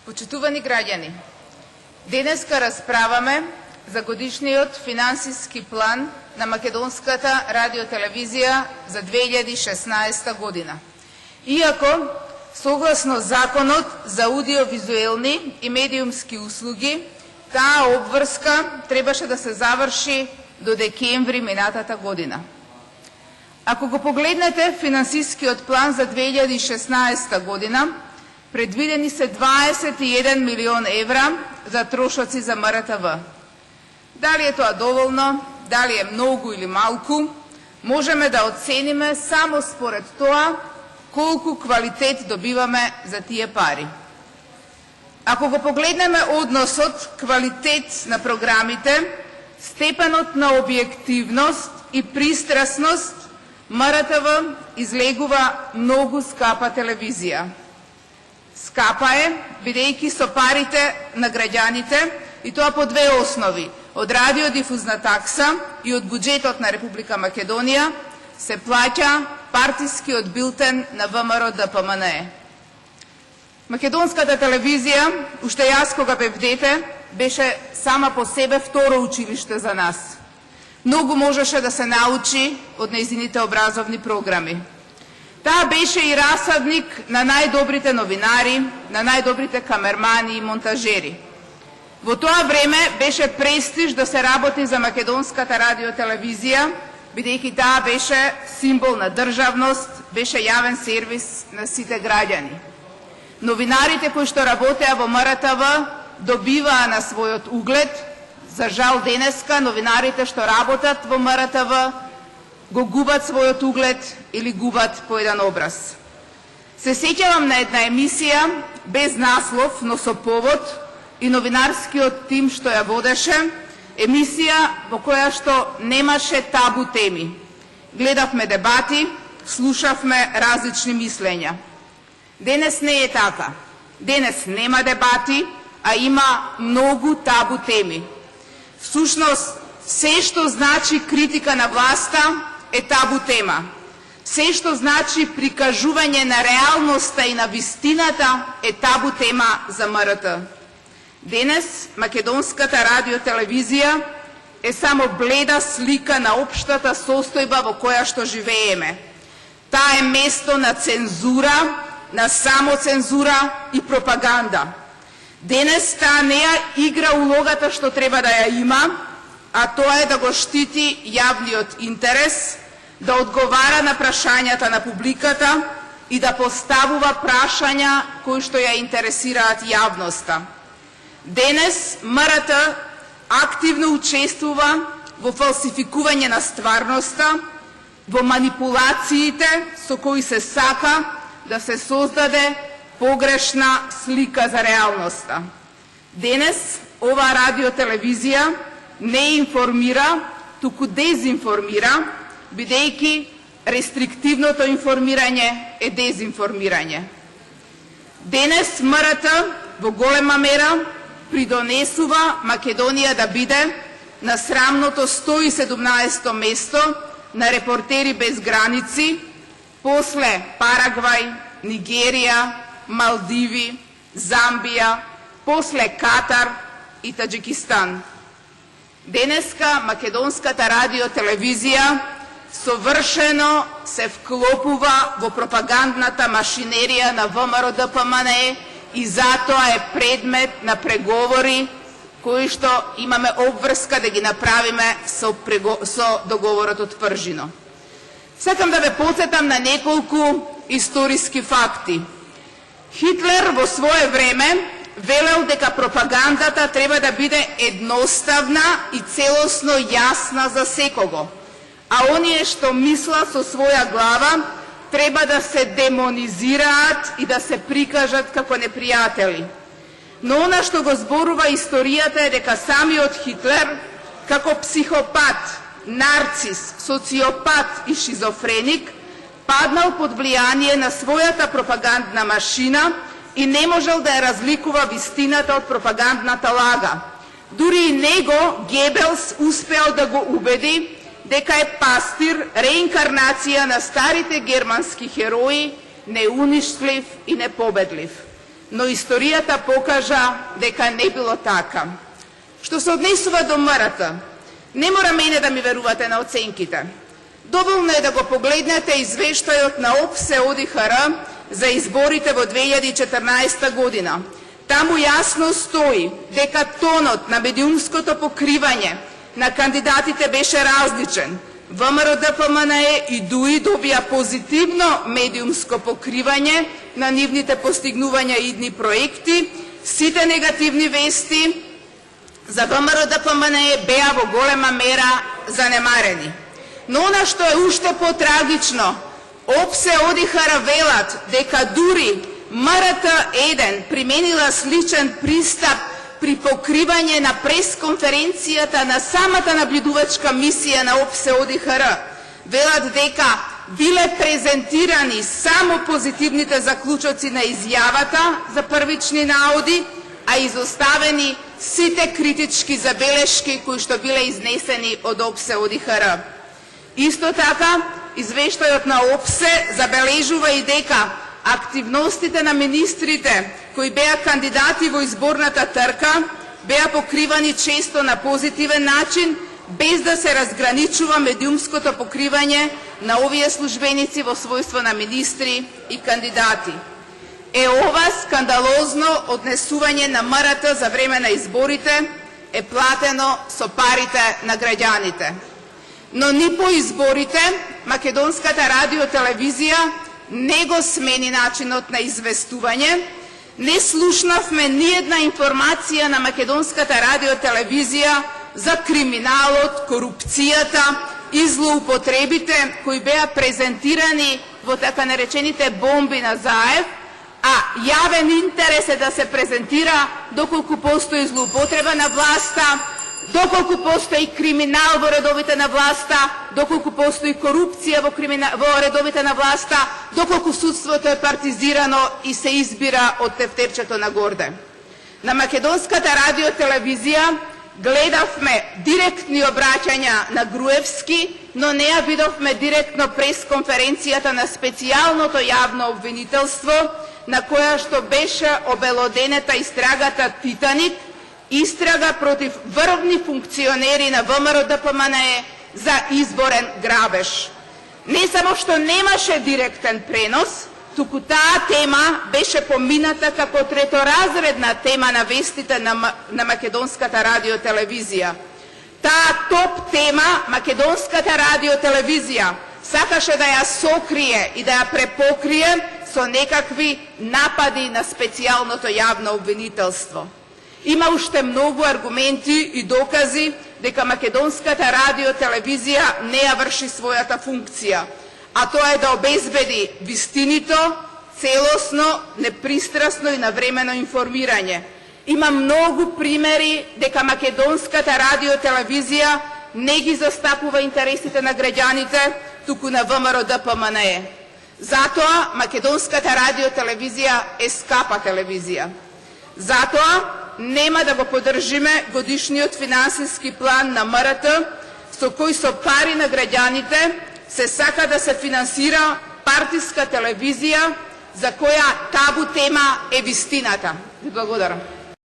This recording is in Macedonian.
Почитувани граѓани, денеска расправаме за годишниот финансиски план на Македонската радиотелевизија за 2016 година. Иако, согласно Законот за аудиовизуелни и медиумски услуги, таа обврска требаше да се заврши до декември минатата година. Ако го погледнете финансискиот план за 2016 година, предвидени се 21 милион евра за трошоци за МРТВ. Дали е тоа доволно, дали е многу или малку, можеме да оцениме само според тоа колку квалитет добиваме за тие пари. Ако го погледнеме односот квалитет на програмите, степенот на објективност и пристрасност, МРТВ излегува многу скапа телевизија. Скапа е, бидејќи со парите на граѓаните, и тоа по две основи. Од радиодифузна такса и од буџетот на Република Македонија се плаќа партискиот билтен на ВМРО ДПМНЕ. Македонската телевизија, уште јас кога бев дете, беше сама по себе второ училиште за нас. Многу можеше да се научи од нејзините образовни програми. Таа беше и расадник на најдобрите новинари, на најдобрите камермани и монтажери. Во тоа време беше престиж да се работи за Македонската радиотелевизија, бидејќи таа беше символ на државност, беше јавен сервис на сите граѓани. Новинарите кои што работеа во МРТВ добиваа на својот углед. За жал денеска новинарите што работат во МРТВ го губат својот углед или губат по еден образ. Се сеќавам на една емисија без наслов, но со повод, и новинарскиот тим што ја водеше, емисија во која што немаше табу теми. Гледавме дебати, слушавме различни мислења. Денес не е така. Денес нема дебати, а има многу табу теми. Всушност, се што значи критика на власта е табу тема. Се што значи прикажување на реалноста и на вистината е табу тема за МРТ. Денес Македонската радиотелевизија е само бледа слика на општата состојба во која што живееме. Таа е место на цензура, на самоцензура и пропаганда. Денес таа не ја игра улогата што треба да ја има, а тоа е да го штити јавниот интерес, да одговара на прашањата на публиката и да поставува прашања кои што ја интересираат јавноста. Денес МРТ активно учествува во фалсификување на стварноста, во манипулациите со кои се сака да се создаде погрешна слика за реалноста. Денес ова радиотелевизија не информира, туку дезинформира, бидејќи рестриктивното информирање е дезинформирање. Денес МРТ во голема мера придонесува Македонија да биде на срамното 117 место на Репортери без граници, после Парагвај, Нигерија, Малдиви, Замбија, после Катар и Таџикистан. Денеска Македонската радиотелевизија совршено се вклопува во пропагандната машинерија на ВМРО ДПМНЕ и затоа е предмет на преговори кои што имаме обврска да ги направиме со договорот од Пржино. Сакам да ве потсетам на неколку историски факти. Хитлер во свое време велел дека пропагандата треба да биде едноставна и целосно јасна за секого, а оние што мислат со своја глава треба да се демонизираат и да се прикажат како непријатели. Но она што го зборува историјата е дека самиот Хитлер, како психопат, нарцис, социопат и шизофреник, паднал под влијание на својата пропагандна машина и не можел да ја разликува вистината од пропагандната лага. Дури и него Гебелс успеал да го убеди дека е пастир, реинкарнација на старите германски херои, неунишлив и непобедлив. но историјата покажа дека не било така. Што се однесува до МРТ, не мора мене да ми верувате на оценките. Доволно е да го погледнете извештајот на ОПСЕ ОДИХР за изборите во 2014 година. Таму јасно стои дека тонот на медиумското покривање на кандидатите беше различен. ВМРО-ДПМНЕ и ДУИ добија позитивно медиумско покривање на нивните постигнувања и идни проекти. Сите негативни вести за ВМРО-ДПМНЕ беа во голема мера занемарени. Но она што е уште потрагично, ОПСЕ ОДИХР велат дека дури МРТ-1 применила сличен пристап при покривање на пресконференцијата на самата наблюдувачка мисија на ОПСЕ ОДИХР. Велат дека биле презентирани само позитивните заклучоци на изјавата за првични наоди, а изоставени сите критички забелешки кои што биле изнесени од ОПСЕ ОДИХР. Исто така, извештајот на ОПСЕ забележува и дека активностите на министрите кои беа кандидати во изборната трка беа покривани често на позитивен начин, без да се разграничува медиумското покривање на овие службеници во својство на министри и кандидати. Ова скандалозно однесување на МРТ за време на изборите е платено со парите на граѓаните. Но ни по изборите Македонската радиотелевизија не го смени начинот на известување. Не слушнавме ниедна информација на Македонската радиотелевизија за криминалот, корупцијата и злоупотребите кои беа презентирани во така наречените бомби на Заев, а јавен интерес е да се презентира доколку постои злоупотреба на власта, доколку постои криминал во редовите на власта, доколку постои корупција во редовите на власта, доколку судството е партизирано и се избира од тефтерчето на горде. На Македонската радиотелевизија гледавме директни обраќања на Груевски, но не ја видовме директно пресконференцијата на специјалното јавно обвинителство, на која што беше обелоденета истрагата Титаник, истрага против врвни функционери на ВМРО-ДПМНЕ за изборен грабеж. Не само што немаше директен пренос, туку таа тема беше помината како треторазредна тема на вестите на Македонската радиотелевизија. Таа топ тема Македонската радиотелевизија сакаше да ја сокрие и да ја препокрие со некакви напади на специјалното јавно обвинителство. Има уште многу аргументи и докази дека Македонската радиотелевизија не ја врши својата функција, а тоа е да обезбеди вистинито, целосно, непристрасно и навремено информирање. Има многу примери дека Македонската радиотелевизија не ги застапува интересите на граѓаните, туку на ВМРО-ДПМНЕ. Затоа Македонската радиотелевизија е скапа телевизија. Затоа нема да го поддржиме годишниот финансиски план на МРТ, со кој со пари на граѓаните се сака да се финансира партиска телевизија за која табу тема е вистината. Ви благодарам.